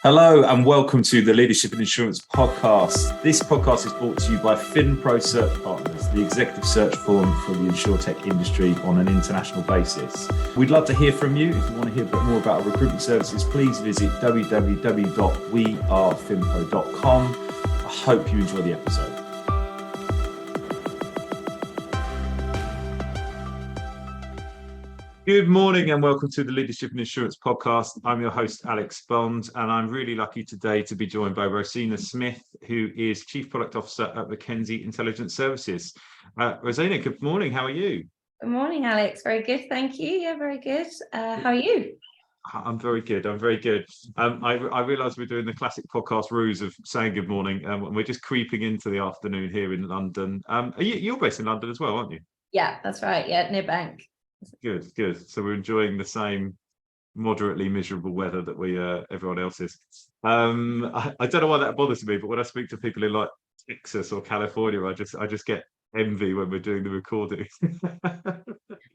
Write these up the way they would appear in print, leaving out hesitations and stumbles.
Hello and welcome to the Leadership in Insurance podcast. This podcast is brought to you by FinPro Search Partners, the executive search firm for the insurtech industry on an international basis. We'd love to hear from you. If you want to hear a bit more about our recruitment services, please visit www.wearefinpro.com. I hope you enjoy the episode. Good morning and welcome to the Leadership in Insurance podcast. I'm your host, Alex Bond, and I'm really lucky today to be joined by Rosina Smith, who is Chief Product Officer at McKenzie Intelligence Services. Rosina, good morning. How are you? Good morning, Alex. Very good. Thank you. Yeah, very good. How are you? I'm very good. I realise we're doing the classic podcast ruse of saying good morning, and we're just creeping into the afternoon here in London. You're based in London as well, aren't you? Yeah, that's right. Yeah, near Bank. Good. So we're enjoying the same moderately miserable weather that everyone else is. I don't know why that bothers me, but when I speak to people in like Texas or California, I just get envy when we're doing the recording.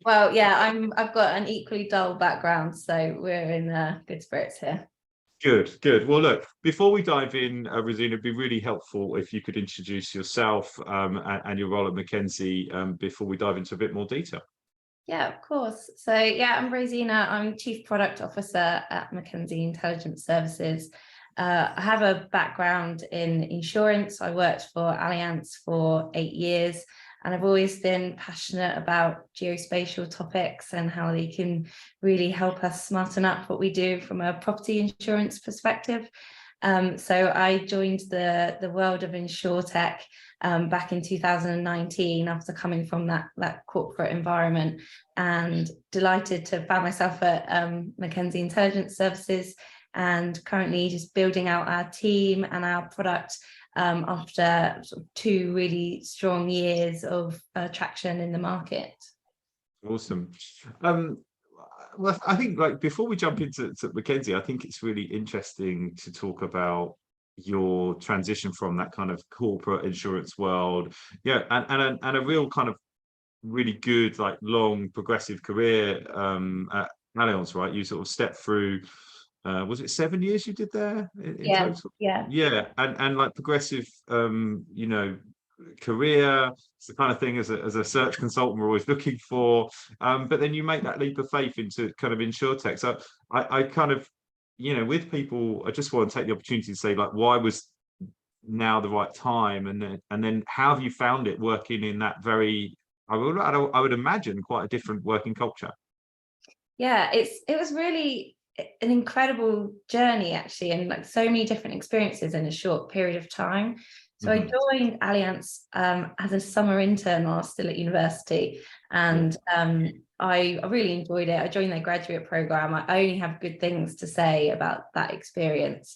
Well, yeah, I've got an equally dull background, so we're in good spirits here. Good. Well, look, before we dive in, Rosina, it'd be really helpful if you could introduce yourself and your role at McKenzie before we dive into a bit more detail. Yeah, of course. So yeah, I'm Rosina. I'm Chief Product Officer at McKenzie Intelligence Services. I have a background in insurance. I worked for Allianz for 8 years, and I've always been passionate about geospatial topics and how they can really help us smarten up what we do from a property insurance perspective. So I joined the world of insurtech back in 2019 after coming from that corporate environment, and delighted to find myself at McKenzie Intelligence Services, and currently just building out our team and our product after sort of 2 really strong years of traction in the market. Awesome. Well, I think before we jump into McKenzie, I think it's really interesting to talk about your transition from that kind of corporate insurance world, and a real kind of really good long progressive career at Allianz, right? You sort of stepped through. Was it 7 years you did there in total? Yeah, and progressive, career. It's the kind of thing as a search consultant we're always looking for, but then you make that leap of faith into kind of insurtech. So I kind of, with people, I just want to take the opportunity to say, why was now the right time, and then how have you found it working in that very, I would imagine, quite a different working culture? Yeah, it was really an incredible journey, actually, and so many different experiences in a short period of time. So I joined Allianz as a summer intern while I was still at university, and I really enjoyed it. I joined their graduate program. I only have good things to say about that experience.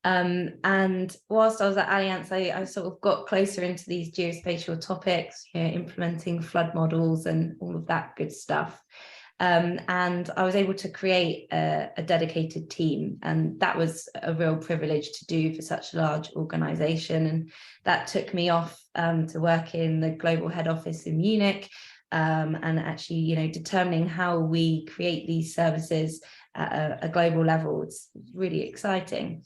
And whilst I was at Allianz, I sort of got closer into these geospatial topics, implementing flood models and all of that good stuff. And I was able to create a dedicated team, and that was a real privilege to do for such a large organization. And that took me off to work in the global head office in Munich, and actually, determining how we create these services at a global level. It's really exciting.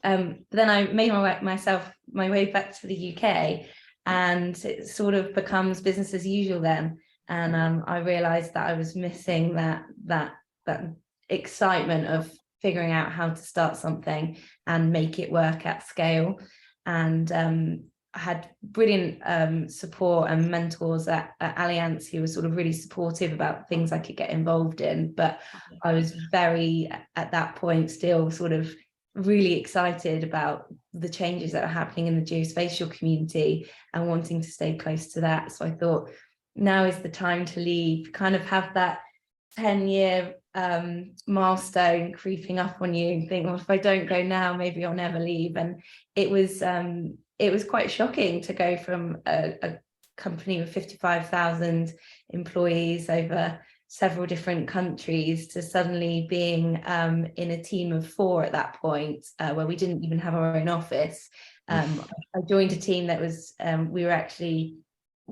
Then I made my way back to the UK, and it sort of becomes business as usual then. And I realized that I was missing that excitement of figuring out how to start something and make it work at scale. And I had brilliant support and mentors at Allianz who were sort of really supportive about things I could get involved in. But I was very, at that point, still sort of really excited about the changes that are happening in the geospatial community and wanting to stay close to that. So I thought, now is the time to leave, kind of have that 10-year milestone creeping up on you and think, well, if I don't go now, maybe I'll never leave. And it was quite shocking to go from a company with 55,000 employees over several different countries to suddenly being in a team of 4 at that point, where we didn't even have our own office. I joined a team that was, we were actually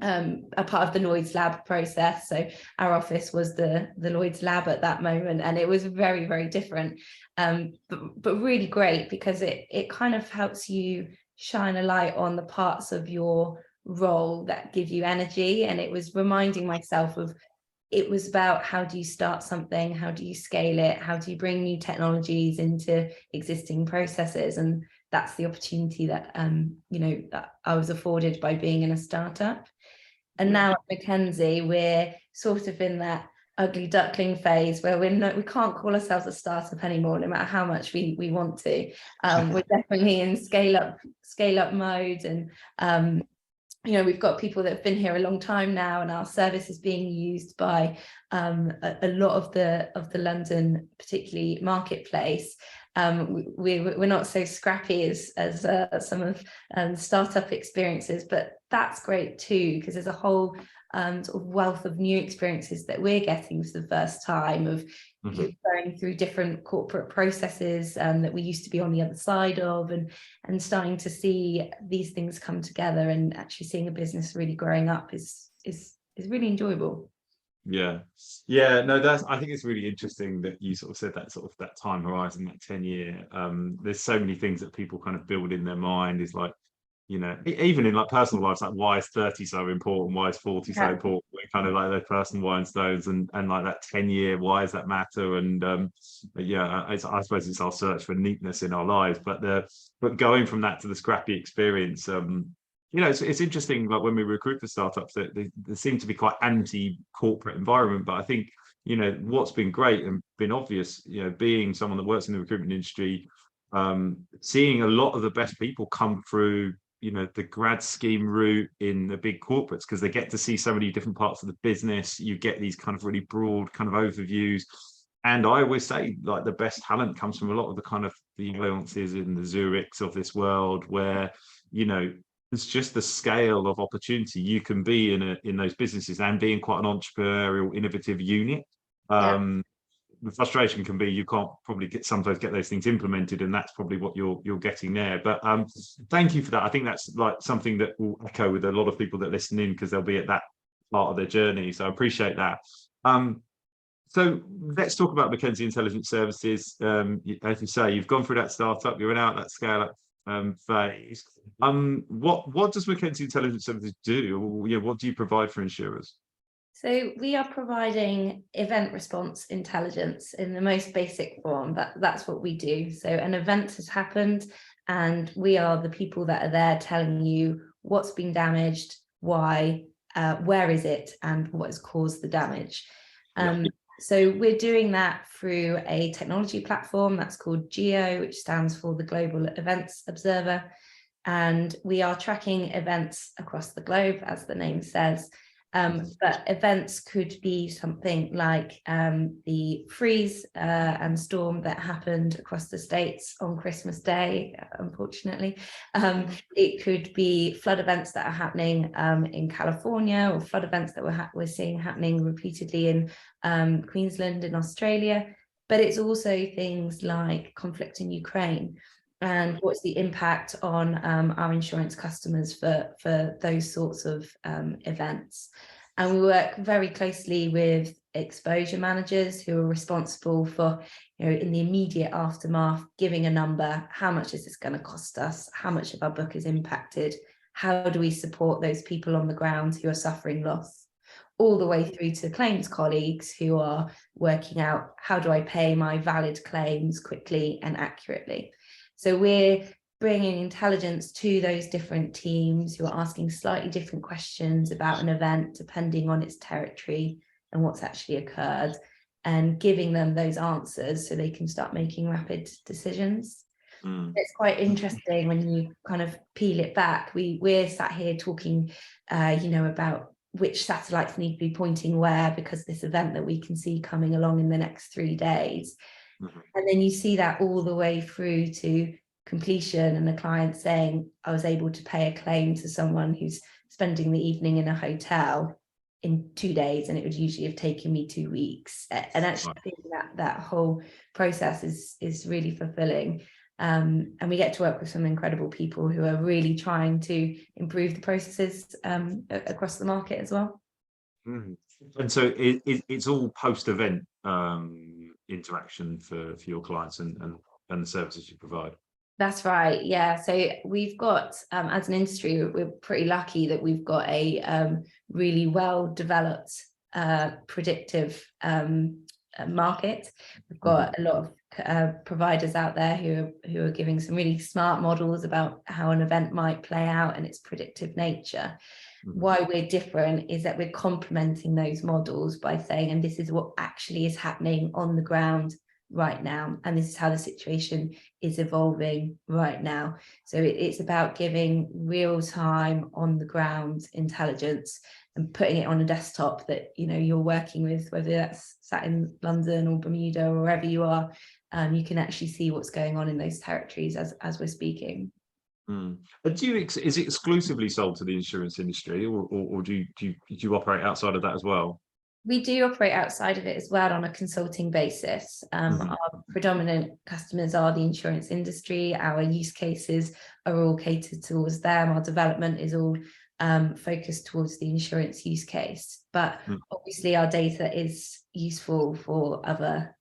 a part of the Lloyd's lab process. So our office was the Lloyd's lab at that moment, and it was very, very different, but really great, because it kind of helps you shine a light on the parts of your role that give you energy. And it was reminding myself of, it was about, how do you start something, how do you scale it, how do you bring new technologies into existing processes? And that's the opportunity that that I was afforded by being in a startup. And now at McKenzie, we're sort of in that ugly duckling phase where we can't call ourselves a startup anymore, no matter how much we want to. We're definitely in scale up mode, and we've got people that have been here a long time now, and our service is being used by a lot of the London, particularly marketplace. We're not so scrappy as some of startup experiences, but that's great too, because there's a whole sort of wealth of new experiences that we're getting for the first time, of going through different corporate processes that we used to be on the other side of, and starting to see these things come together, and actually seeing a business really growing up is really enjoyable. No, I think it's really interesting that you sort of said that time horizon, that 10-year. There's so many things that people kind of build in their mind, is like, even in like personal lives, like, why is 30 so important, why is 40 so important, kind of like those personal milestones, and like that 10-year, why does that matter? And I suppose it's our search for neatness in our lives, but going from that to the scrappy experience, it's interesting, like when we recruit for startups, that they seem to be quite anti-corporate environment. But I think, what's been great and been obvious, being someone that works in the recruitment industry, seeing a lot of the best people come through, the grad scheme route in the big corporates, because they get to see so many different parts of the business. You get these kind of really broad kind of overviews. And I always say, like, the best talent comes from a lot of the kind of the alliances in the Zurichs of this world, where, it's just the scale of opportunity you can be in those businesses, and being quite an entrepreneurial, innovative unit. The frustration can be you can't probably sometimes get those things implemented, and that's probably what you're getting there. But thank you for that. I think that's like something that will echo with a lot of people that listen in, because they'll be at that part of their journey. So I appreciate that. So let's talk about McKenzie Intelligence Services. As you say, you've gone through that startup, you're out that scale up phase. What does McKenzie Intelligence Services do? What do you provide for insurers? So we are providing event response intelligence in the most basic form. That's what we do. So an event has happened, and we are the people that are there telling you what's been damaged, why, where is it, and what has caused the damage. So we're doing that through a technology platform that's called GEO, which stands for the Global Events Observer. And we are tracking events across the globe, as the name says. But events could be something like the freeze and storm that happened across the States on Christmas Day, unfortunately. It could be flood events that are happening in California, or flood events that we're seeing happening repeatedly in Queensland in Australia. But it's also things like conflict in Ukraine, and what's the impact on our insurance customers for those sorts of events. And we work very closely with exposure managers who are responsible for, in the immediate aftermath, giving a number. How much is this going to cost us? How much of our book is impacted? How do we support those people on the ground who are suffering loss? All the way through to claims colleagues who are working out, how do I pay my valid claims quickly and accurately? So we're bringing intelligence to those different teams who are asking slightly different questions about an event, depending on its territory and what's actually occurred, and giving them those answers so they can start making rapid decisions. It's quite interesting when you kind of peel it back. We're sat here talking, about which satellites need to be pointing where, because of this event that we can see coming along in the next 3 days. And then you see that all the way through to completion, and the client saying, I was able to pay a claim to someone who's spending the evening in a hotel in 2 days, and it would usually have taken me 2 weeks. And actually, I think that whole process is really fulfilling. And we get to work with some incredible people who are really trying to improve the processes across the market as well. Mm. And so it's all post-event interaction for your clients and the services you provide. That's right. Yeah. So we've got, as an industry, we're pretty lucky that we've got a really well developed predictive market. We've got a lot of providers out there who are giving some really smart models about how an event might play out and its predictive nature. Why we're different is that we're complementing those models by saying, and this is what actually is happening on the ground right now, and this is how the situation is evolving right now. So it's about giving real-time on the ground intelligence and putting it on a desktop that you're working with, whether that's sat in London or Bermuda or wherever you are. You can actually see what's going on in those territories as we're speaking. Is it exclusively sold to the insurance industry, or do you operate outside of that as well? We do operate outside of it as well on a consulting basis. Our predominant customers are the insurance industry. Our use cases are all catered towards them. Our development is all focused towards the insurance use case. But obviously our data is useful for other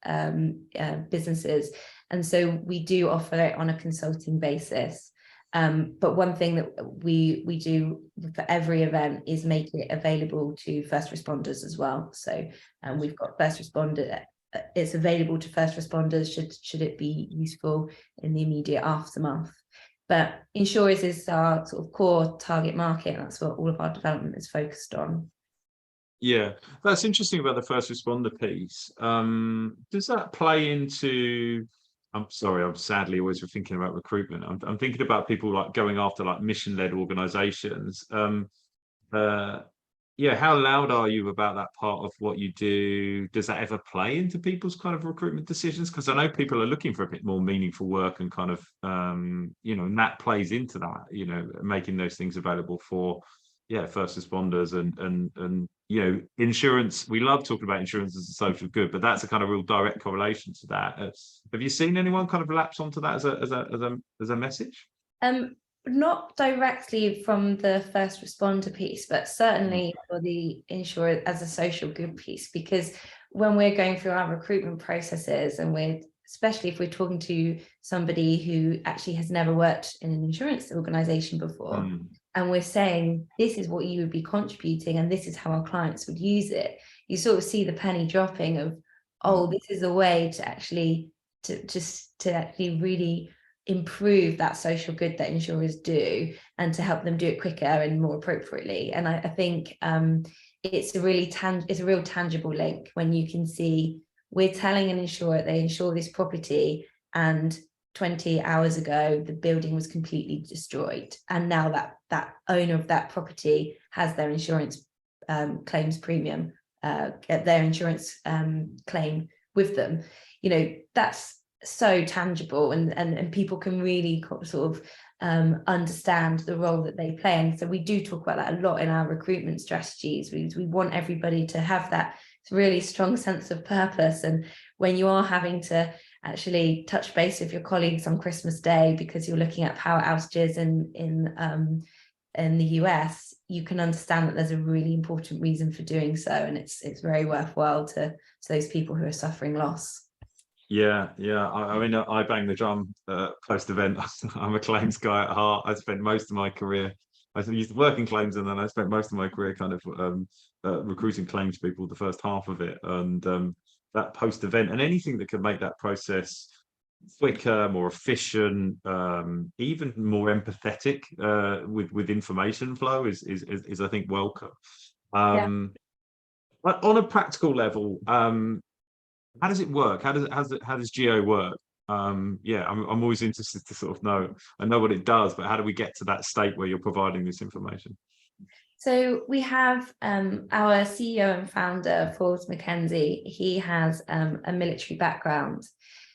businesses. And so we do offer it on a consulting basis. But one thing that we do for every event is make it available to first responders as well. So we've got first responder, it's available to first responders should it be useful in the immediate aftermath. But insurers is our sort of core target market, and that's what all of our development is focused on. Yeah, that's interesting about the first responder piece. Does that play into... I'm sorry, I'm sadly always thinking about recruitment. I'm thinking about people like going after like mission-led organizations. Yeah, how loud are you about that part of what you do? Does that ever play into people's kind of recruitment decisions? Because I know people are looking for a bit more meaningful work and kind of, and that plays into that, making those things available for, first responders and insurance. We love talking about insurance as a social good, but that's a kind of real direct correlation to that. Have you seen anyone kind of lapse onto that as a message? Not directly from the first responder piece, but certainly for the insurer as a social good piece, because when we're going through our recruitment processes, and especially if we're talking to somebody who actually has never worked in an insurance organization before, and we're saying, this is what you would be contributing, and this is how our clients would use it, you sort of see the penny dropping of, this is a way to actually really improve that social good that insurers do, and to help them do it quicker and more appropriately. And I think it's a real tangible link when you can see we're telling an insurer they insure this property, and 20 hours ago the building was completely destroyed, and now that owner of that property has their insurance claims premium, get their insurance claim with them. That's so tangible, and people can really sort of understand the role that they play. And so we do talk about that a lot in our recruitment strategies. We want everybody to have that really strong sense of purpose. And when you are having to actually touch base with your colleagues on Christmas Day because you're looking at power outages in the US, you can understand that there's a really important reason for doing so, and it's very worthwhile to those people who are suffering loss. Yeah. I mean, I bang the drum post-event. I'm a claims guy at heart. I spent most of my career, I used to work in claims, and then I spent most of my career kind of recruiting claims people, the first half of it. And that post-event, and anything that can make that process quicker, more efficient, even more empathetic with information flow is I think welcome. But on a practical level, how does it work? How does Geo work? I'm always interested to sort of know. I know what it does, but how do we get to that state where you're providing this information? So we have our CEO and founder, McKenzie. He has a military background.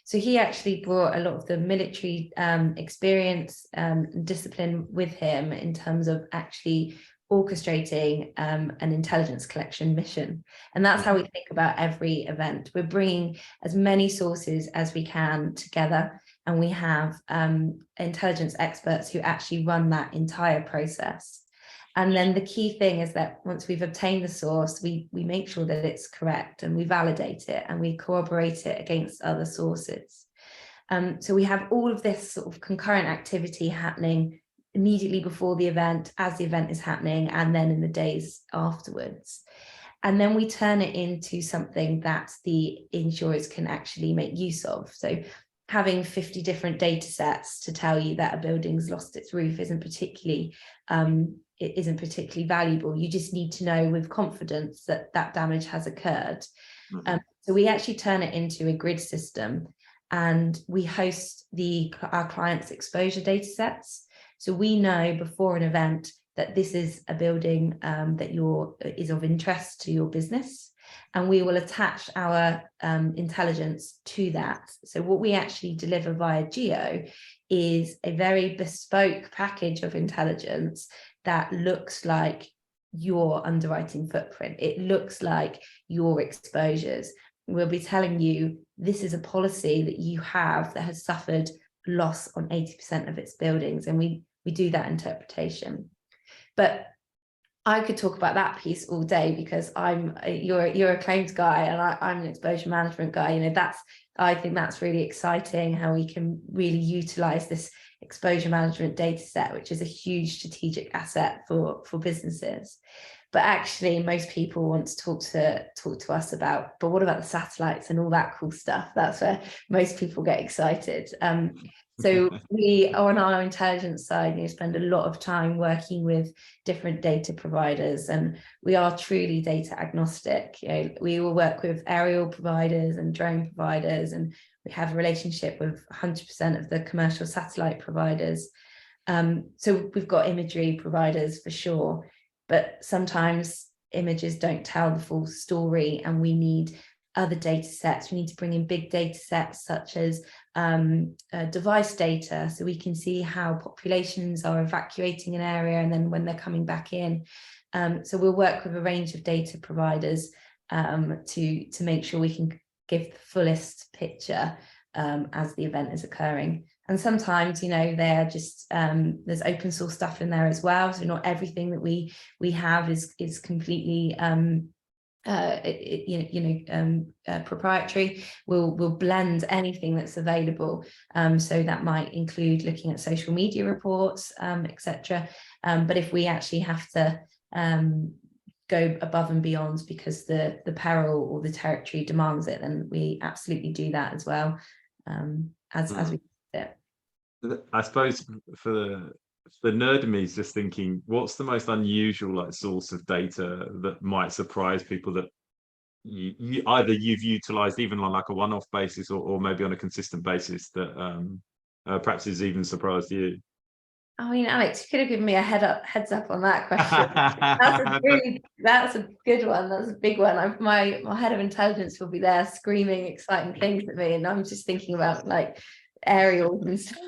So he actually brought a lot of the military experience and discipline with him in terms of actually orchestrating an intelligence collection mission. And that's how we think about every event. We're bringing as many sources as we can together, and we have intelligence experts who actually run that entire process. And then the key thing is that once we've obtained the source, we make sure that it's correct, and we validate it and we corroborate it against other sources. So we have all of this sort of concurrent activity happening immediately before the event, as the event is happening, and then in the days afterwards. And then we turn it into something that the insurers can actually make use of. So having 50 different data sets to tell you that a building's lost its roof isn't particularly valuable. You just need to know with confidence that that damage has occurred. So we actually turn it into a grid system, and we host our clients' exposure data sets. So we know before an event that this is a building that is of interest to your business, and we will attach our intelligence to that. So what we actually deliver via Geo is a very bespoke package of intelligence that looks like your underwriting footprint. It looks like your exposures. We'll be telling you this is a policy that you have that has suffered loss on 80% of its buildings, and we do that interpretation. But I could talk about that piece all day, because you're a claims guy and I'm an exposure management guy. You know, I think that's really exciting, how we can really utilize this exposure management data set, which is a huge strategic asset for businesses. But actually, most people want to talk to us about, but what about the satellites and all that cool stuff? That's where most people get excited. So we, on our intelligence side, spend a lot of time working with different data providers, and we are truly data agnostic. We will work with aerial providers and drone providers, and we have a relationship with 100% of the commercial satellite providers. So we've got imagery providers for sure, but sometimes images don't tell the full story, and we need other data sets. We need to bring in big data sets such as device data, so we can see how populations are evacuating an area and then when they're coming back in. So we'll work with a range of data providers to make sure we can give the fullest picture as the event is occurring. And sometimes, they're just there's open source stuff in there as well. So not everything that we have is completely proprietary. We'll blend anything that's available. So that might include looking at social media reports, etc. But if we actually have to go above and beyond because the peril or the territory demands it, then we absolutely do that as well. As we do it. I suppose for the nerd in me is just thinking, what's the most unusual source of data that might surprise people that you either you've utilized even on a one-off basis or maybe on a consistent basis that perhaps has even surprised you? I mean, Alex, you could have given me a heads up on that question. That's a good one. That's a big one. My head of intelligence will be there screaming exciting things at me, and I'm just thinking about aerials and stuff.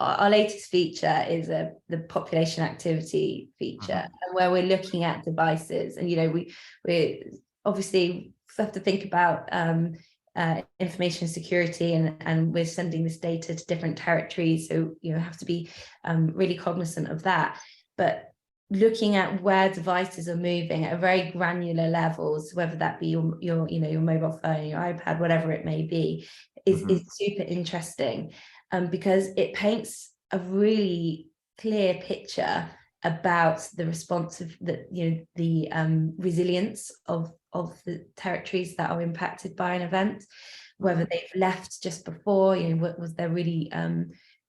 Our latest feature is the population activity feature, where we're looking at devices, and we obviously have to think about information security, and we're sending this data to different territories, so have to be really cognizant of that. But looking at where devices are moving at a very granular levels, whether that be your mobile phone, your iPad, whatever it may be, is super interesting, because it paints a really clear picture about the responsive, the resilience of the territories that are impacted by an event, whether they've left just before, was there really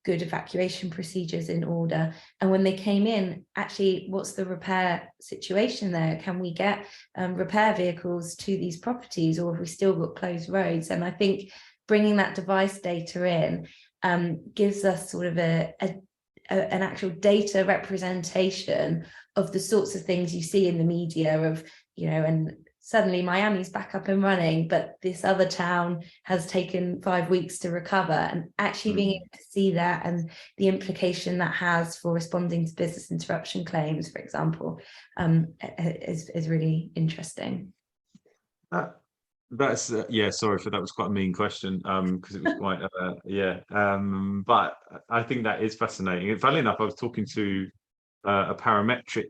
good evacuation procedures in order, and when they came in, actually what's the repair situation there? Can we get repair vehicles to these properties, or have we still got closed roads? And I think bringing that device data in gives us sort of an actual data representation of the sorts of things you see in the media of, and suddenly Miami's back up and running, but this other town has taken 5 weeks to recover, and actually being able to see that and the implication that has for responding to business interruption claims, for example, is really interesting. That's yeah. Sorry for that. Was quite a mean question. Because it was quite yeah. But I think that is fascinating. And funnily enough, I was talking to a parametric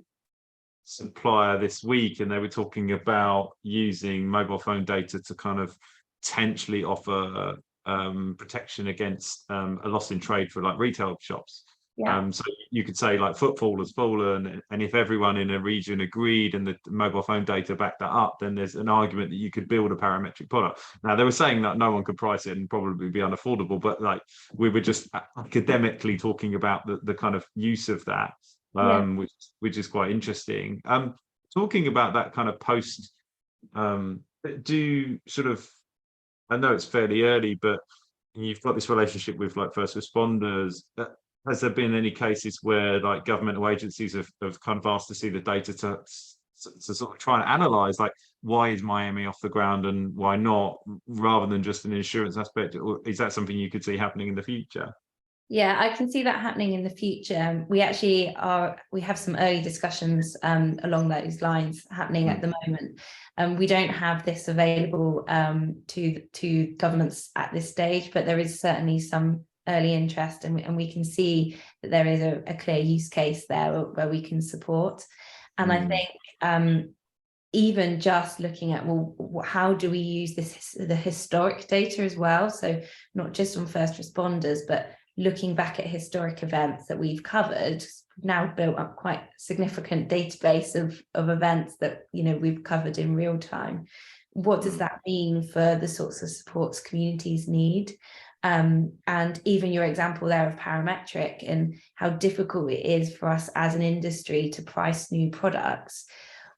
supplier this week, and they were talking about using mobile phone data to kind of potentially offer protection against a loss in trade for like retail shops. Yeah. So you could say like footfall has fallen, and if everyone in a region agreed and the mobile phone data backed that up, then there's an argument that you could build a parametric product. Now they were saying that no one could price it and probably be unaffordable, but like we were just academically talking about the kind of use of that, Yeah. which is quite interesting. Talking about that kind of post, do sort of, I know it's fairly early, but you've got this relationship with like first responders. Has there been any cases where like governmental agencies have kind of asked to see the data to sort of try and analyze like why is Miami off the ground and why not, rather than just an insurance aspect? Or is that something you could see happening in the future? Yeah, I can see that happening in the future. We have some early discussions along those lines happening at the moment. We don't have this available to governments at this stage, but there is certainly some early interest, and we can see that there is a clear use case there where we can support. And I think even just looking at, well, how do we use the historic data as well? So not just on first responders, but looking back at historic events that we've covered, now built up quite a significant database of events that we've covered in real time. What does that mean for the sorts of supports communities need? And even your example there of parametric and how difficult it is for us as an industry to price new products.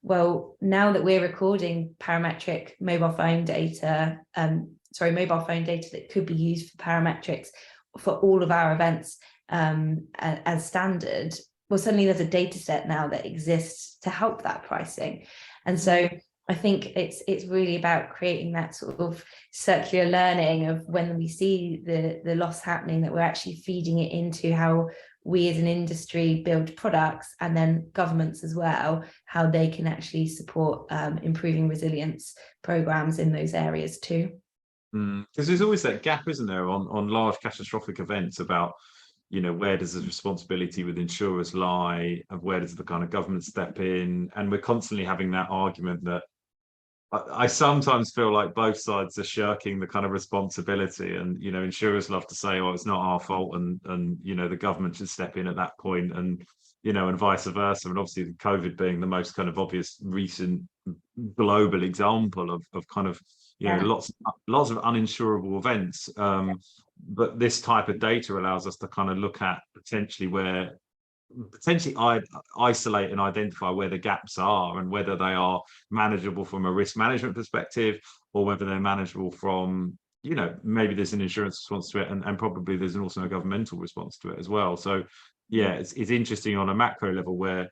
Well, now that we're recording parametric mobile phone data that could be used for parametrics for all of our events as standard, well, suddenly there's a data set now that exists to help that pricing. And so I think it's really about creating that sort of circular learning of when we see the loss happening, that we're actually feeding it into how we as an industry build products, and then governments as well, how they can actually support improving resilience programs in those areas too. Because there's always that gap, isn't there, on large catastrophic events about, where does the responsibility with insurers lie, and where does the kind of government step in? And we're constantly having that argument that I sometimes feel like both sides are shirking the kind of responsibility, and insurers love to say, "Oh, it's not our fault," and the government should step in at that point, and and vice versa. And obviously, COVID being the most kind of obvious recent global example of kind of lots of uninsurable events. But this type of data allows us to kind of look at potentially isolate and identify where the gaps are, and whether they are manageable from a risk management perspective, or whether they're manageable from maybe there's an insurance response to it, and probably there's also a governmental response to it as well. So yeah, it's interesting on a macro level where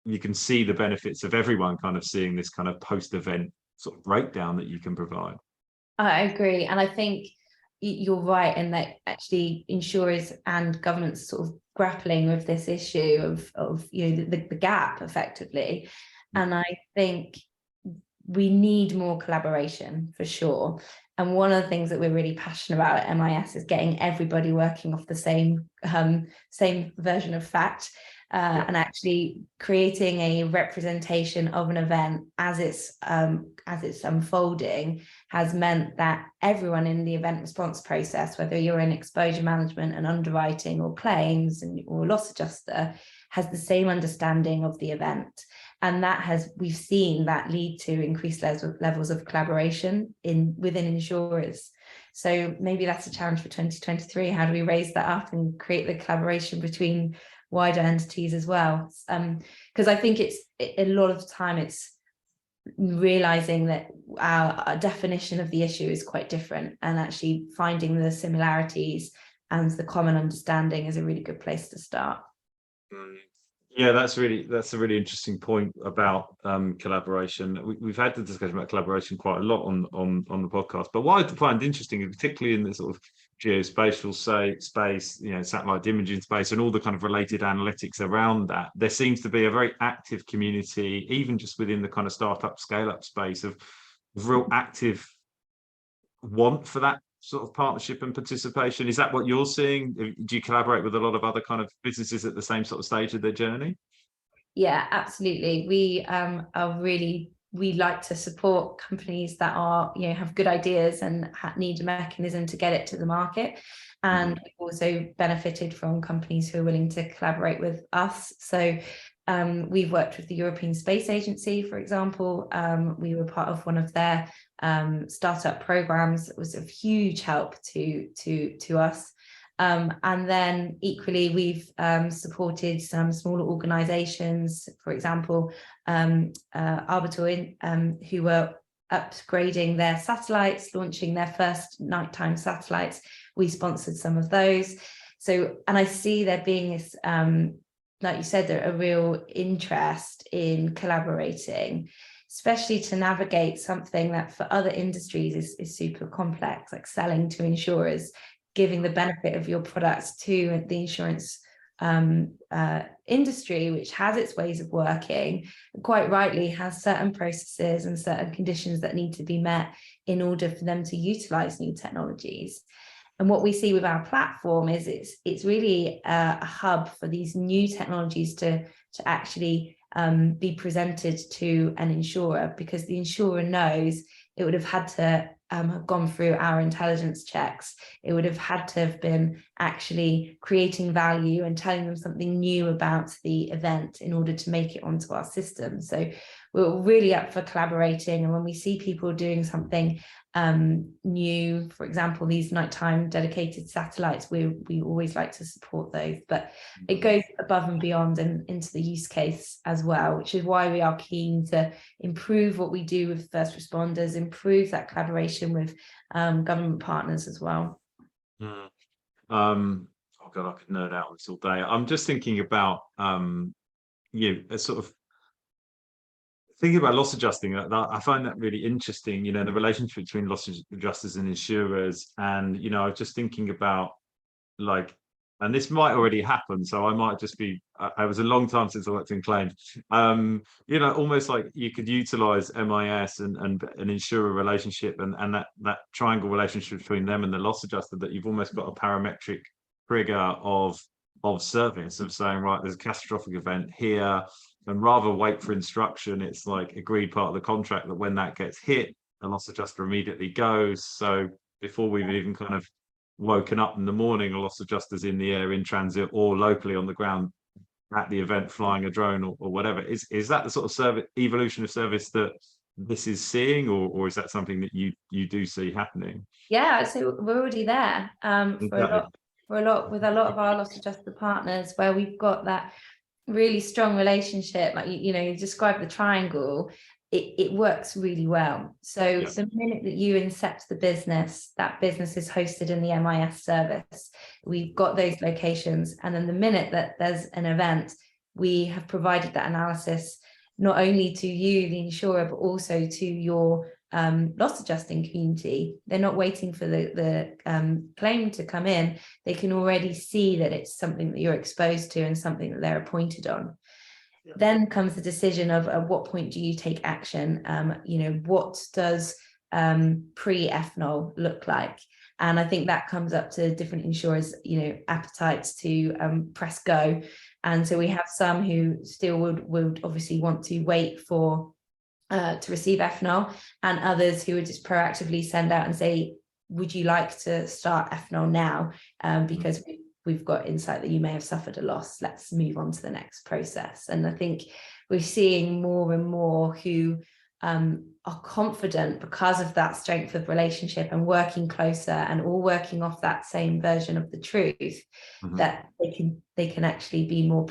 you can see the benefits of everyone kind of seeing this kind of post-event sort of breakdown that you can provide. I agree, and I think you're right in that actually insurers and governments sort of grappling with this issue of the gap effectively. And I think we need more collaboration for sure. And one of the things that we're really passionate about at MIS is getting everybody working off the same version of fact, and actually creating a representation of an event as it's unfolding has meant that everyone in the event response process, whether you're in exposure management and underwriting or claims or loss adjuster, has the same understanding of the event. And we've seen that lead to increased levels of collaboration within insurers. So maybe that's a challenge for 2023. How do we raise that up and create the collaboration between wider entities as well? Because I think a lot of the time it's realizing that our definition of the issue is quite different, and actually finding the similarities and the common understanding is a really good place to start. Yeah, that's a really interesting point about collaboration. We've had the discussion about collaboration quite a lot on the podcast, but what I find interesting, particularly in the sort of geospatial space, satellite imaging space, and all the kind of related analytics around that, there seems to be a very active community, even just within the kind of startup scale-up space, of real active want for that sort of partnership and participation? Is that what you're seeing? Do you collaborate with a lot of other kind of businesses at the same sort of stage of their journey? Yeah, absolutely. We like to support companies that are, have good ideas and need a mechanism to get it to the market. And we've also benefited from companies who are willing to collaborate with us. So we've worked with the European Space Agency, for example. We were part of one of their startup programs. It was of huge help to us. And then equally, we've supported some smaller organizations, for example, Arbiter, who were upgrading their satellites, launching their first nighttime satellites. We sponsored some of those. So, and I see there being this, like you said, there a real interest in collaborating, especially to navigate something that for other industries is super complex, like selling to insurers, giving the benefit of your products to the insurance industry, which has its ways of working, quite rightly has certain processes and certain conditions that need to be met in order for them to utilize new technologies. And what we see with our platform is it's really a hub for these new technologies to actually be presented to an insurer, because the insurer knows it would have had to have gone through our intelligence checks. It would have had to have been actually creating value and telling them something new about the event in order to make it onto our system. So we're really up for collaborating. And when we see people doing something new, for example, these nighttime dedicated satellites, we always like to support those, but it goes above and beyond and into the use case as well, which is why we are keen to improve what we do with first responders, improve that collaboration with government partners as well. Oh God, I could nerd out on this all day. I'm just thinking about a sort of thinking about loss adjusting. I find that really interesting, the relationship between loss adjusters and insurers. And I was just thinking about, like, and this might already happen, so I might just be, I was a long time since I worked in claims, almost like you could utilize MIS and an insurer relationship and that triangle relationship between them and the loss adjuster, that you've almost got a parametric trigger of service, of saying, right, there's a catastrophic event here, and rather wait for instruction, it's like agreed part of the contract that when that gets hit, the loss adjuster immediately goes. So before we've even kind of woken up in the morning, a loss adjuster's in the air, in transit, or locally on the ground at the event, flying a drone or whatever. Is that the sort of service evolution of service that this is seeing, or is that something that you do see happening? Yeah, so we're already there with a lot of our loss adjuster partners, where we've got that really strong relationship. Like you described the triangle, it works really well. So the minute that you incept the business, that business is hosted in the MIS service. We've got those locations, and then the minute that there's an event, we have provided that analysis not only to you, the insurer, but also to your loss adjusting community. They're not waiting for the claim to come in. They can already see that it's something that you're exposed to and something that they're appointed on. Then comes the decision of at what point do you take action? What does pre-FNOL look like? And I think that comes up to different insurers, appetites to press go. And so we have some who still would obviously want to wait for to receive FNOL, and others who would just proactively send out and say, would you like to start FNOL now? Because we've got insight that you may have suffered a loss. Let's move on to the next process. And I think we're seeing more and more who are confident, because of that strength of relationship and working closer and all working off that same version of the truth, that they can actually be more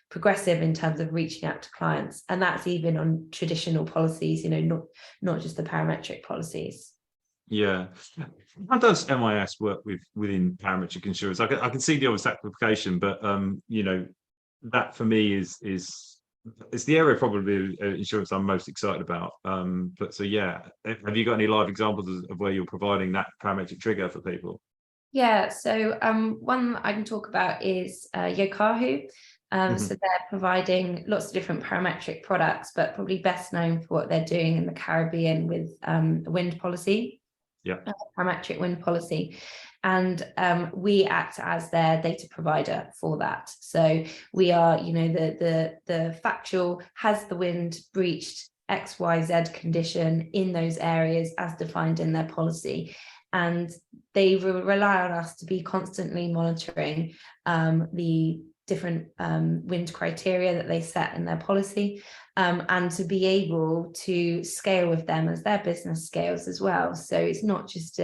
progressive in terms of reaching out to clients. And that's even on traditional policies, not just the parametric policies. Yeah. How does MIS work within parametric insurance? I can see the obvious application, but that for me is it's the area probably of insurance I'm most excited about. But so yeah, have you got any live examples of where you're providing that parametric trigger for people? Yeah, so one I can talk about is Yokahu. So they're providing lots of different parametric products, but probably best known for what they're doing in the Caribbean with wind policy, parametric wind policy. And we act as their data provider for that. So we are, you know, the factual, has the wind breached XYZ condition in those areas as defined in their policy. And they rely on us to be constantly monitoring the different wind criteria that they set in their policy, and to be able to scale with them as their business scales as well. So it's not just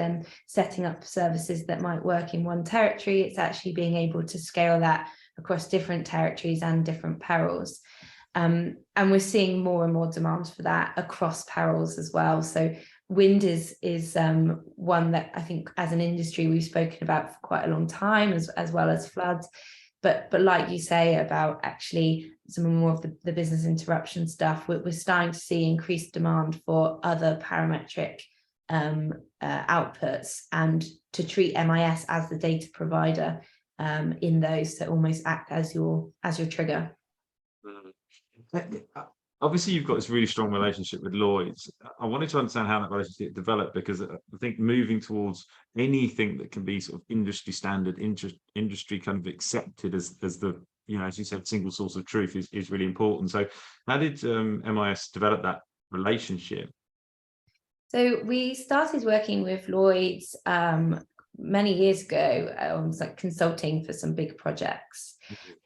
setting up services that might work in one territory, it's actually being able to scale that across different territories and different perils. And we're seeing more and more demand for that across perils as well. So wind is one that I think as an industry we've spoken about for quite a long time, as well as floods. But like you say about actually some more of the business interruption stuff, we're starting to see increased demand for other parametric outputs, and to treat MIS as the data provider in those, to almost act as your trigger. Obviously, you've got this really strong relationship with Lloyd's. I wanted to understand how that relationship developed, because I think moving towards anything that can be sort of industry standard, industry kind of accepted as the, you know, as you said, single source of truth is really important. So how did MIS develop that relationship? So we started working with Lloyd's many years ago on like consulting for some big projects.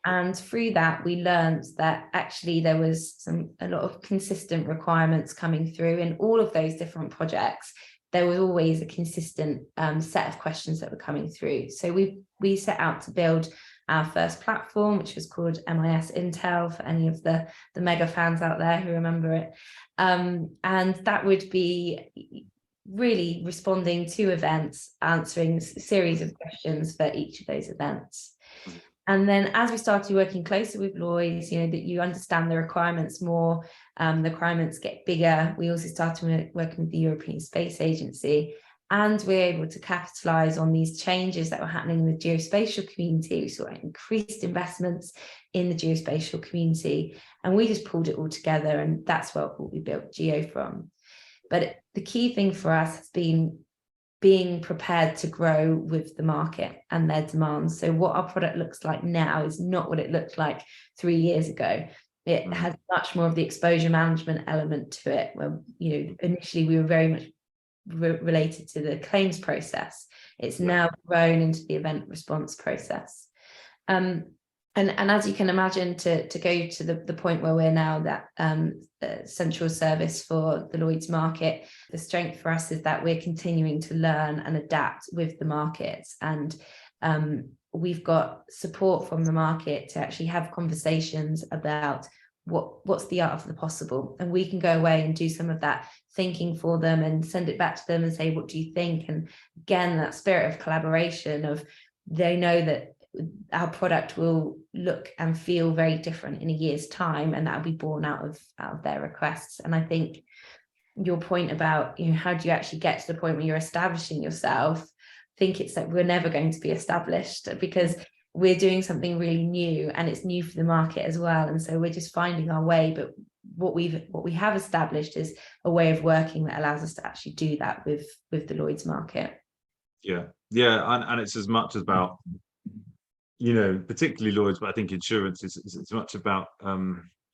And through that, we learned that actually there was a lot of consistent requirements coming through in all of those different projects. There was always a consistent set of questions that were coming through. So we set out to build our first platform, which was called MIS Intel, for any of the mega fans out there who remember it. And that would be really responding to events, answering a series of questions for each of those events. And then as we started working closer with Lloyd's, you know, that you understand the requirements more, the requirements get bigger. We also started working with the European Space Agency, and we're able to capitalize on these changes that were happening in the geospatial community. We saw increased investments in the geospatial community, and we just pulled it all together, and that's what we built Geo from. But the key thing for us has been being prepared to grow with the market and their demands. So what our product looks like now is not what it looked like 3 years ago. It has much more of the exposure management element to it, where, you know, initially we were very much related to the claims process. It's now grown into the event response process. And as you can imagine, to go to the point where we're now that central service for the Lloyd's market, the strength for us is that we're continuing to learn and adapt with the markets. And we've got support from the market to actually have conversations about what's the art of the possible. And we can go away and do some of that thinking for them and send it back to them and say, what do you think? And again, that spirit of collaboration of, they know that our product will look and feel very different in a year's time, and that'll be born out of their requests. And I think your point about, you know, how do you actually get to the point where you're establishing yourself? I think it's like we're never going to be established, because we're doing something really new, and it's new for the market as well. And so we're just finding our way. But what we have established is a way of working that allows us to actually do that with the Lloyd's market. Yeah, and it's as much about, you know, particularly Lloyd's, but I think insurance is much about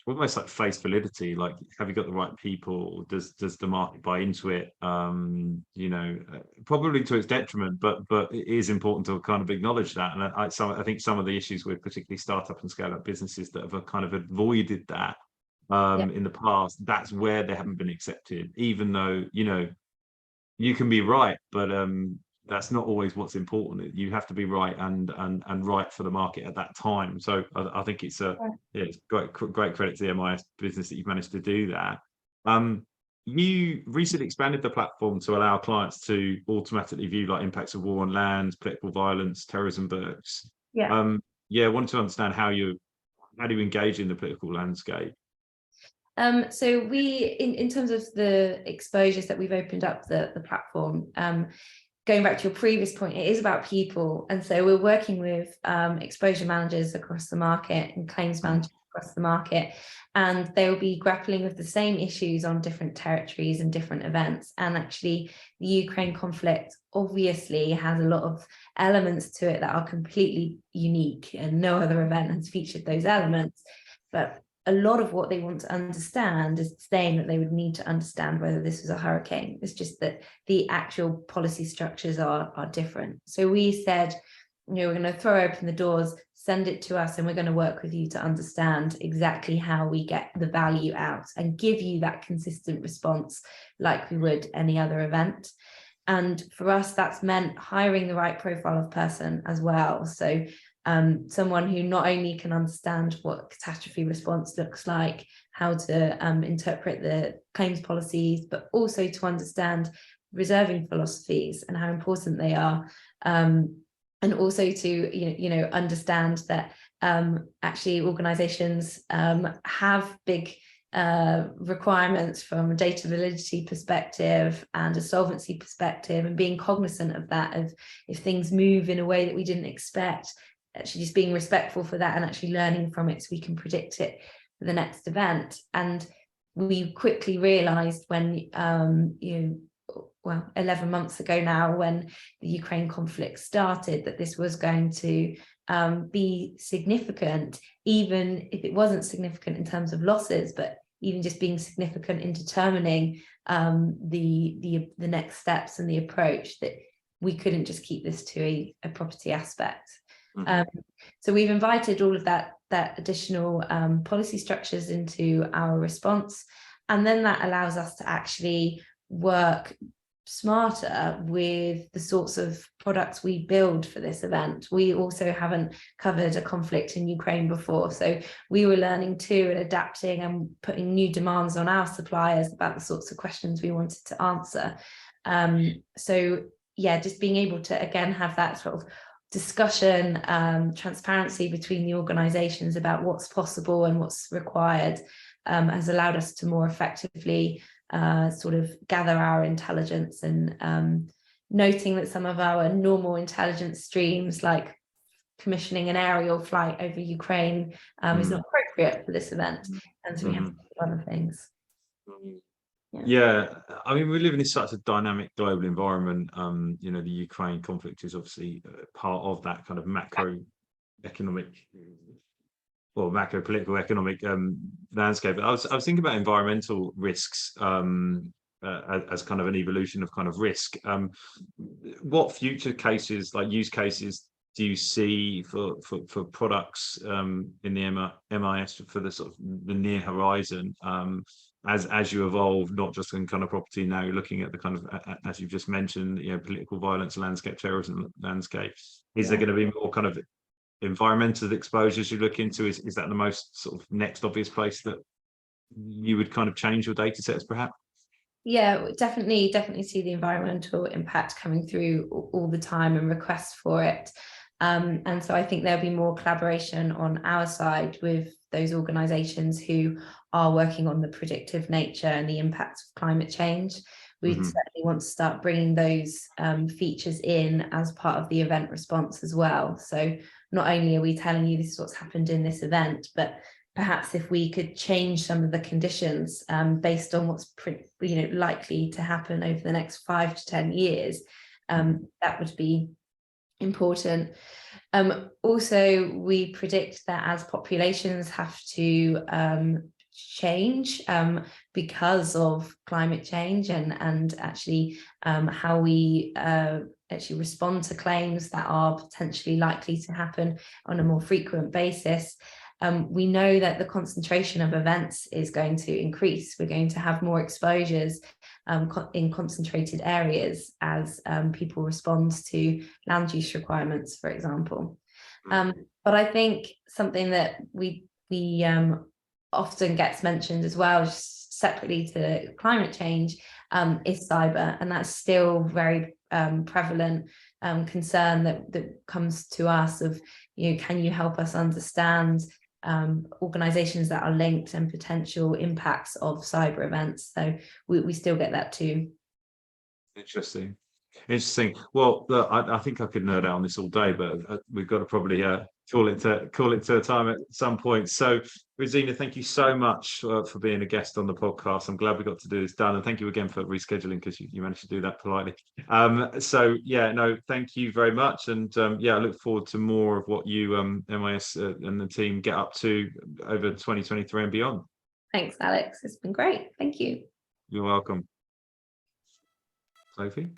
almost like face validity. Like, have you got the right people? Does the market buy into it? You know, probably to its detriment, but it is important to kind of acknowledge that. And I think some of the issues with particularly startup and scale up businesses that have kind of avoided that in the past, that's where they haven't been accepted, even though, you know, you can be right, but that's not always what's important. You have to be right and right for the market at that time. So I think it's it's great credit to the MIS business that you've managed to do that. You recently expanded the platform to allow clients to automatically view like impacts of war on land, political violence, terrorism books. I wanted to understand how do you engage in the political landscape? So we, in terms of the exposures that we've opened up the platform, going back to your previous point, it is about people. And so we're working with exposure managers across the market and claims managers across the market, and they'll be grappling with the same issues on different territories and different events. And actually, the Ukraine conflict obviously has a lot of elements to it that are completely unique, and no other event has featured those elements. But a lot of what they want to understand is saying that they would need to understand whether this was a hurricane. It's just that the actual policy structures are different. So we said, we're going to throw open the doors, send it to us, and we're going to work with you to understand exactly how we get the value out and give you that consistent response like we would any other event. And for us, that's meant hiring the right profile of person as well. So someone who not only can understand what catastrophe response looks like, how to interpret the claims policies, but also to understand reserving philosophies and how important they are, and also to understand that actually organizations have big requirements from a data validity perspective and a solvency perspective, and being cognizant of that, of if things move in a way that we didn't expect, actually just being respectful for that and actually learning from it so we can predict it for the next event. And we quickly realized when 11 months ago now, when the Ukraine conflict started, that this was going to be significant, even if it wasn't significant in terms of losses, but even just being significant in determining the next steps and the approach, that we couldn't just keep this to a property aspect. So we've invited all of that additional policy structures into our response, and then that allows us to actually work smarter with the sorts of products we build for this event. We also haven't covered a conflict in Ukraine before, so we were learning too and adapting and putting new demands on our suppliers about the sorts of questions we wanted to answer. So yeah, just being able to again have that sort of discussion, transparency between the organizations about what's possible and what's required has allowed us to more effectively sort of gather our intelligence, and noting that some of our normal intelligence streams, like commissioning an aerial flight over Ukraine, is not appropriate for this event, and so we have to do other things. Yeah, I mean, we live in such a dynamic global environment. The Ukraine conflict is obviously part of that kind of macroeconomic or macro-political economic landscape. But I was thinking about environmental risks as kind of an evolution of kind of risk. What future cases, like use cases, do you see for products in the MIS for the sort of the near horizon, as you evolve, not just in kind of property now, you're looking at the kind of, as you've just mentioned, political violence landscape, terrorism landscape. Is there going to be more kind of environmental exposures you look into? Is that the most sort of next obvious place that you would kind of change your data sets perhaps? Yeah, definitely see the environmental impact coming through all the time and requests for it. And so I think there'll be more collaboration on our side with those organizations who are working on the predictive nature and the impacts of climate change. We'd certainly want to start bringing those features in as part of the event response as well. So not only are we telling you this is what's happened in this event, but perhaps if we could change some of the conditions based on what's likely to happen over the next 5 to 10 years, that would be important. Also, we predict that as populations have to change because of climate change and actually how we actually respond to claims that are potentially likely to happen on a more frequent basis, we know that the concentration of events is going to increase. We're going to have more exposures in concentrated areas as people respond to land use requirements, for example. But I think something that we often gets mentioned as well, just separately to climate change, is cyber, and that's still very prevalent concern that comes to us of, can you help us understand organizations that are linked and potential impacts of cyber events? So we still get that too. Interesting. Interesting. Well, look, I think I could nerd out on this all day, but we've got to probably call it to a time at some point. So, Rosina, thank you so much for being a guest on the podcast. I'm glad we got to do this done, and thank you again for rescheduling because you managed to do that politely. So yeah, no, thank you very much, and yeah, I look forward to more of what you MIS and the team get up to over 2023 and beyond. Thanks, Alex. It's been great. Thank you. You're welcome. Sophie?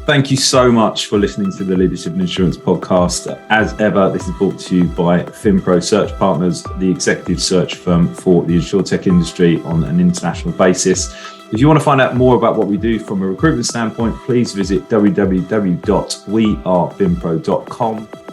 Thank you so much for listening to the Leadership and Insurance podcast. As ever, this is brought to you by FinPro Search Partners, the executive search firm for the insurtech industry on an international basis. If you want to find out more about what we do from a recruitment standpoint, please visit www.wearefinpro.com.